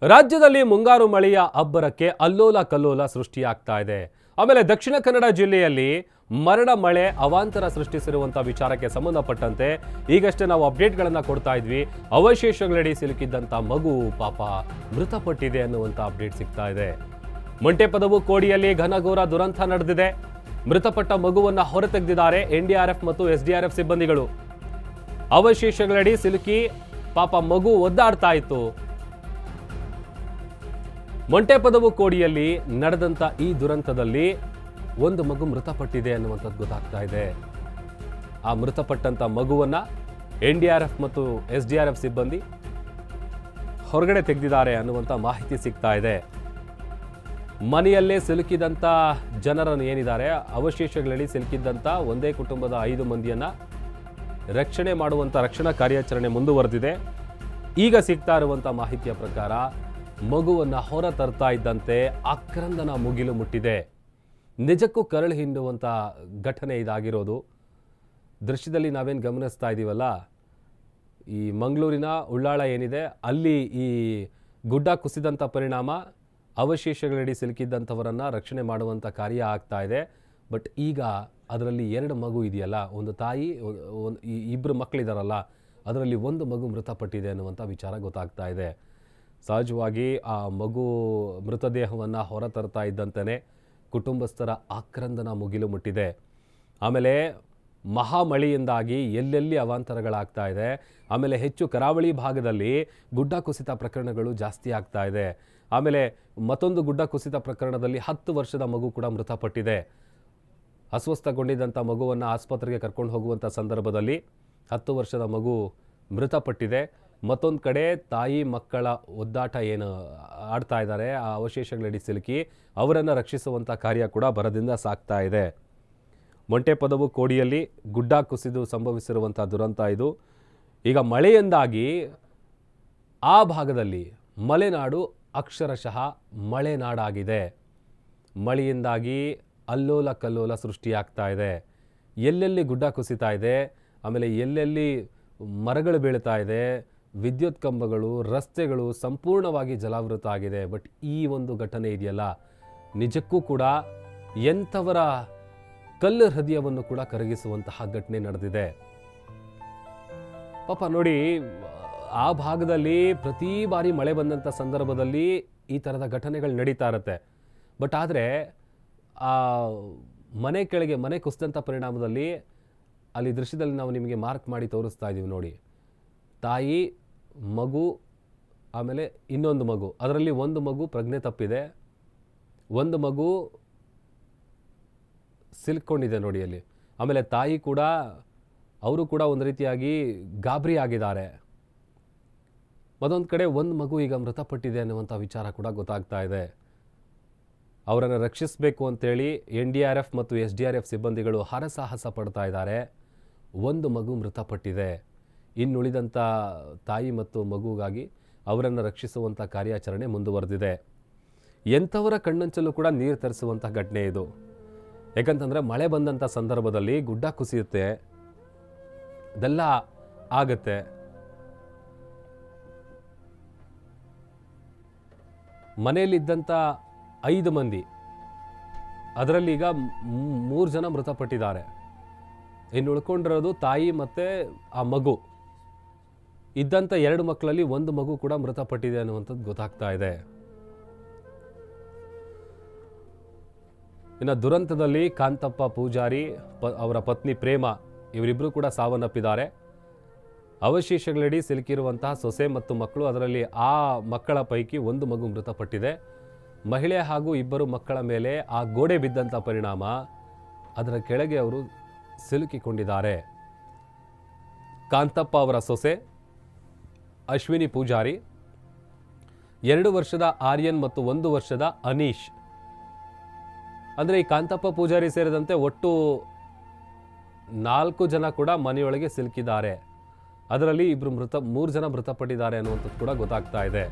ರಾಜ್ಯದಲ್ಲಿ ಮುಂಗಾರು ಮಳೆಯ ಅಬ್ಬರಕ್ಕೆ ಅಲ್ಲೋಲ ಕಲ್ಲೋಲ ಸೃಷ್ಟಿಯಾಗ್ತಾ ಇದೆ. ಆಮೇಲೆ ದಕ್ಷಿಣ ಕನ್ನಡ ಜಿಲ್ಲೆಯಲ್ಲಿ ಮರಣ ಮಳೆ ಅವಾಂತರ ಸೃಷ್ಟಿಸಿರುವಂತಹ ವಿಚಾರಕ್ಕೆ ಸಂಬಂಧಪಟ್ಟಂತೆ ಈಗಷ್ಟೇ ನಾವು ಅಪ್ಡೇಟ್ಗಳನ್ನು ಕೊಡ್ತಾ ಇದ್ವಿ. ಅವಶೇಷಗಳಡಿ ಸಿಲುಕಿದ್ದಂಥ ಮಗು ಪಾಪ ಮೃತಪಟ್ಟಿದೆ ಅನ್ನುವಂಥ ಅಪ್ಡೇಟ್ ಸಿಗ್ತಾ ಇದೆ. ಮಂಟೆಪದವು ಕೋಡಿಯಲ್ಲಿ ಘನಘೋರ ದುರಂತ ನಡೆದಿದೆ. ಮೃತಪಟ್ಟ ಮಗುವನ್ನು ಹೊರತೆಗೆದಿದ್ದಾರೆ ಎನ್ಡಿಆರ್ಎಫ್ ಮತ್ತು ಎಸ್ಡಿಆರ್ಎಫ್ ಸಿಬ್ಬಂದಿಗಳು. ಅವಶೇಷಗಳಡಿ ಸಿಲುಕಿ ಪಾಪ ಮಗು ಒದ್ದಾಡ್ತಾ ಇತ್ತು. ಮಂಟೆಪದವು ಕೋಡಿಯಲ್ಲಿ ನಡೆದಂಥ ಈ ದುರಂತದಲ್ಲಿ ಒಂದು ಮಗು ಮೃತಪಟ್ಟಿದೆ ಅನ್ನುವಂಥದ್ದು ಗೊತ್ತಾಗ್ತಾ ಇದೆ. ಆ ಮೃತಪಟ್ಟಂಥ ಮಗುವನ್ನ ಎನ್ಡಿಆರ್ಎಫ್ ಮತ್ತು ಎಸ್ಡಿಆರ್ಎಫ್ ಸಿಬ್ಬಂದಿ ಹೊರಗಡೆ ತೆಗೆದಿದ್ದಾರೆ ಅನ್ನುವಂಥ ಮಾಹಿತಿ ಸಿಗ್ತಾ ಇದೆ. ಮನೆಯಲ್ಲೇ ಸಿಲುಕಿದಂಥ ಜನರನ್ನು ಏನಿದ್ದಾರೆ, ಅವಶೇಷಗಳಲ್ಲಿ ಸಿಲುಕಿದ್ದಂಥ ಒಂದೇ ಕುಟುಂಬದ 5 ಮಂದಿಯನ್ನ ರಕ್ಷಣೆ ಮಾಡುವಂಥ ರಕ್ಷಣಾ ಕಾರ್ಯಾಚರಣೆ ಮುಂದುವರೆದಿದೆ. ಈಗ ಸಿಗ್ತಾ ಇರುವಂಥ ಮಾಹಿತಿಯ ಪ್ರಕಾರ ಮಗುವನ್ನು ಹೊರ ತರ್ತಾ ಇದ್ದಂತೆ ಆಕ್ರಂದನ ಮುಗಿಲು ಮುಟ್ಟಿದೆ. ನಿಜಕ್ಕೂ ಕರಳು ಹಿಂಡುವಂಥ ಘಟನೆ ಇದಾಗಿರೋದು. ದೃಶ್ಯದಲ್ಲಿ ನಾವೇನು ಗಮನಿಸ್ತಾ ಇದ್ದೀವಲ್ಲ, ಈ ಮಂಗಳೂರಿನ ಉಳ್ಳಾಳ ಏನಿದೆ ಅಲ್ಲಿ ಈ ಗುಡ್ಡ ಕುಸಿದಂಥ ಪರಿಣಾಮ ಅವಶೇಷಗಳಡಿ ಸಿಲುಕಿದ್ದಂಥವರನ್ನು ರಕ್ಷಣೆ ಮಾಡುವಂಥ ಕಾರ್ಯ ಆಗ್ತಾ ಇದೆ. ಬಟ್ ಈಗ ಅದರಲ್ಲಿ 2 ಮಗು ಇದೆಯಲ್ಲ, ಒಂದು ತಾಯಿ, ಇಬ್ಬರು ಮಕ್ಕಳಿದಾರಲ್ಲ, ಅದರಲ್ಲಿ ಒಂದು ಮಗು ಮೃತಪಟ್ಟಿದೆ ಅನ್ನುವಂಥ ವಿಚಾರ ಗೊತ್ತಾಗ್ತಾ ಇದೆ. ಸಹಜವಾಗಿ ಆ ಮಗು ಮೃತದೇಹವನ್ನು ಹೊರ ತರ್ತಾ ಇದ್ದಂತೆಯೇ ಕುಟುಂಬಸ್ಥರ ಆಕ್ರಂದನ ಮುಗಿಲು ಮುಟ್ಟಿದೆ. ಆಮೇಲೆ ಮಹಾಮಳೆಯಿಂದಾಗಿ ಎಲ್ಲೆಲ್ಲಿ ಅವಾಂತರಗಳಾಗ್ತಾ ಇದೆ. ಆಮೇಲೆ ಹೆಚ್ಚು ಕರಾವಳಿ ಭಾಗದಲ್ಲಿ ಗುಡ್ಡ ಕುಸಿತ ಪ್ರಕರಣಗಳು ಜಾಸ್ತಿ ಆಗ್ತಾ ಇದೆ. ಆಮೇಲೆ ಮತ್ತೊಂದು ಗುಡ್ಡ ಕುಸಿತ ಪ್ರಕರಣದಲ್ಲಿ 10 ವರ್ಷದ ಮಗು ಕೂಡ ಮೃತಪಟ್ಟಿದೆ. ಅಸ್ವಸ್ಥಗೊಂಡಿದ್ದಂಥ ಮಗುವನ್ನು ಆಸ್ಪತ್ರೆಗೆ ಕರ್ಕೊಂಡು ಹೋಗುವಂಥ ಸಂದರ್ಭದಲ್ಲಿ 10 ವರ್ಷದ ಮಗು ಮೃತಪಟ್ಟಿದೆ. ಮತ್ತೊಂದು ಕಡೆ ತಾಯಿ ಮಕ್ಕಳ ಒದ್ದಾಟ ಏನು ಆಡ್ತಾ ಇದ್ದಾರೆ, ಆ ಅವಶೇಷಗಳಡಿ ಸಿಲುಕಿ ಅವರನ್ನು ರಕ್ಷಿಸುವಂಥ ಕಾರ್ಯ ಕೂಡ ಭರದಿಂದ ಸಾಗ್ತಾ ಇದೆ. ಮಂಟೆಪದವು ಕೋಡಿಯಲ್ಲಿ ಗುಡ್ಡ ಕುಸಿದು ಸಂಭವಿಸಿರುವಂಥ ದುರಂತ ಇದು. ಈಗ ಮಳೆಯಿಂದಾಗಿ ಆ ಭಾಗದಲ್ಲಿ ಮಲೆನಾಡು ಅಕ್ಷರಶಃ ಮಳೆನಾಡಾಗಿದೆ. ಮಳೆಯಿಂದಾಗಿ ಅಲ್ಲೋಲ ಕಲ್ಲೋಲ ಸೃಷ್ಟಿಯಾಗ್ತಾ ಇದೆ. ಎಲ್ಲೆಲ್ಲಿ ಗುಡ್ಡ ಕುಸಿತಾ ಇದೆ, ಆಮೇಲೆ ಎಲ್ಲೆಲ್ಲಿ ಮರಗಳು ಬೀಳ್ತಾ ಇದೆ, ವಿದ್ಯುತ್ ಕಂಬಗಳು, ರಸ್ತೆಗಳು ಸಂಪೂರ್ಣವಾಗಿ ಜಲಾವೃತ ಆಗಿದೆ. ಬಟ್ ಈ ಒಂದು ಘಟನೆ ಇದೆಯಲ್ಲ, ನಿಜಕ್ಕೂ ಕೂಡ ಎಂಥವರ ಕಲ್ಲು ಹೃದಯವನ್ನು ಕೂಡ ಕರಗಿಸುವಂತಹ ಘಟನೆ ನಡೆದಿದೆ. ಪಾಪ ನೋಡಿ, ಆ ಭಾಗದಲ್ಲಿ ಪ್ರತಿ ಬಾರಿ ಮಳೆ ಬಂದಂಥ ಸಂದರ್ಭದಲ್ಲಿ ಈ ಥರದ ಘಟನೆಗಳು ನಡೀತಾ ಇರುತ್ತೆ. ಬಟ್ ಆದರೆ ಆ ಮನೆ ಕೆಳಗೆ ಮನೆ ಕುಸಿದಂಥ ಪರಿಣಾಮದಲ್ಲಿ ಅಲ್ಲಿ ದೃಶ್ಯದಲ್ಲಿ ನಾವು ನಿಮಗೆ ಮಾರ್ಕ್ ಮಾಡಿ ತೋರಿಸ್ತಾ ಇದ್ದೀವಿ ನೋಡಿ. ತಾಯಿ, ಮಗು, ಆಮೇಲೆ ಇನ್ನೊಂದು ಮಗು, ಅದರಲ್ಲಿ ಒಂದು ಮಗು ಪ್ರಜ್ಞೆ ತಪ್ಪಿದೆ, ಒಂದು ಮಗು ಸಿಲ್ಕೊಂಡಿದೆ ನೋಡಿ ಅಲ್ಲಿ. ಆಮೇಲೆ ತಾಯಿ ಕೂಡ, ಅವರು ಕೂಡ ಒಂದು ರೀತಿಯಾಗಿ ಗಾಬರಿ ಆಗಿದ್ದಾರೆ. ಮತ್ತೊಂದು ಕಡೆ ಒಂದು ಮಗು ಈಗ ಮೃತಪಟ್ಟಿದೆ ಅನ್ನುವಂಥ ವಿಚಾರ ಕೂಡ ಗೊತ್ತಾಗ್ತಾ ಇದೆ. ಅವರನ್ನು ರಕ್ಷಿಸಬೇಕು ಅಂತೇಳಿ ಎನ್ಡಿಆರ್ಎಫ್ ಮತ್ತು ಎಸ್ಡಿಆರ್ಎಫ್ ಸಿಬ್ಬಂದಿಗಳು ಹರಸಾಹಸ ಪಡ್ತಾ ಇದ್ದಾರೆ. ಒಂದು ಮಗು ಮೃತಪಟ್ಟಿದೆ. ಇನ್ನುಳಿದಂಥ ತಾಯಿ ಮತ್ತು ಮಗುಗಾಗಿ ಅವರನ್ನು ರಕ್ಷಿಸುವಂಥ ಕಾರ್ಯಾಚರಣೆ ಮುಂದುವರೆದಿದೆ. ಎಂಥವರ ಕಣ್ಣಂಚಲ್ಲೂ ಕೂಡ ನೀರು ತರಿಸುವಂಥ ಘಟನೆ ಇದು. ಯಾಕಂತಂದರೆ ಮಳೆ ಬಂದಂಥ ಸಂದರ್ಭದಲ್ಲಿ ಗುಡ್ಡ ಕುಸಿಯುತ್ತೆ, ಇದೆಲ್ಲ ಆಗತ್ತೆ. ಮನೆಯಲ್ಲಿದ್ದಂಥ 5 ಮಂದಿ, ಅದರಲ್ಲಿ ಈಗ 3 ಜನ ಮೃತಪಟ್ಟಿದ್ದಾರೆ. ಇನ್ನು ಉಳ್ಕೊಂಡಿರೋದು ತಾಯಿ ಮತ್ತು ಆ ಮಗು. ಇದ್ದಂಥ 2 ಮಕ್ಕಳಲ್ಲಿ ಒಂದು ಮಗು ಕೂಡ ಮೃತಪಟ್ಟಿದೆ ಅನ್ನುವಂಥದ್ದು ಗೊತ್ತಾಗ್ತಾ ಇದೆ. ಇನ್ನು ದುರಂತದಲ್ಲಿ ಕಾಂತಪ್ಪ ಪೂಜಾರಿ, ಅವರ ಪತ್ನಿ ಪ್ರೇಮ, ಇವರಿಬ್ಬರು ಕೂಡ ಸಾವನ್ನಪ್ಪಿದ್ದಾರೆ. ಅವಶೇಷಗಳಡಿ ಸಿಲುಕಿರುವಂತಹ ಸೊಸೆ ಮತ್ತು ಮಕ್ಕಳು, ಅದರಲ್ಲಿ ಆ ಮಕ್ಕಳ ಪೈಕಿ ಒಂದು ಮಗು ಮೃತಪಟ್ಟಿದೆ. ಮಹಿಳೆ ಹಾಗೂ 2 ಮಕ್ಕಳ ಮೇಲೆ ಆ ಗೋಡೆ ಬಿದ್ದಂಥ ಪರಿಣಾಮ ಅದರ ಕೆಳಗೆ ಅವರು ಸಿಲುಕಿಕೊಂಡಿದ್ದಾರೆ. ಕಾಂತಪ್ಪ ಅವರ ಸೊಸೆ ಅಶ್ವಿನಿ ಪೂಜಾರಿ, 2 ವರ್ಷದ ಆರ್ಯನ್ ಮತ್ತು 1 ವರ್ಷದ ಅನೀಶ್. ಅಂದರೆ ಈ ಕಾಂತಪ್ಪ ಪೂಜಾರಿ ಸೇರಿದಂತೆ ಒಟ್ಟು 4 ಜನ ಕೂಡ ಮನೆಯೊಳಗೆ ಸಿಲುಕಿದ್ದಾರೆ. ಅದರಲ್ಲಿ 3 ಜನ ಮೃತಪಟ್ಟಿದ್ದಾರೆ ಅನ್ನುವಂಥದ್ದು ಕೂಡ ಗೊತ್ತಾಗ್ತಾ ಇದೆ.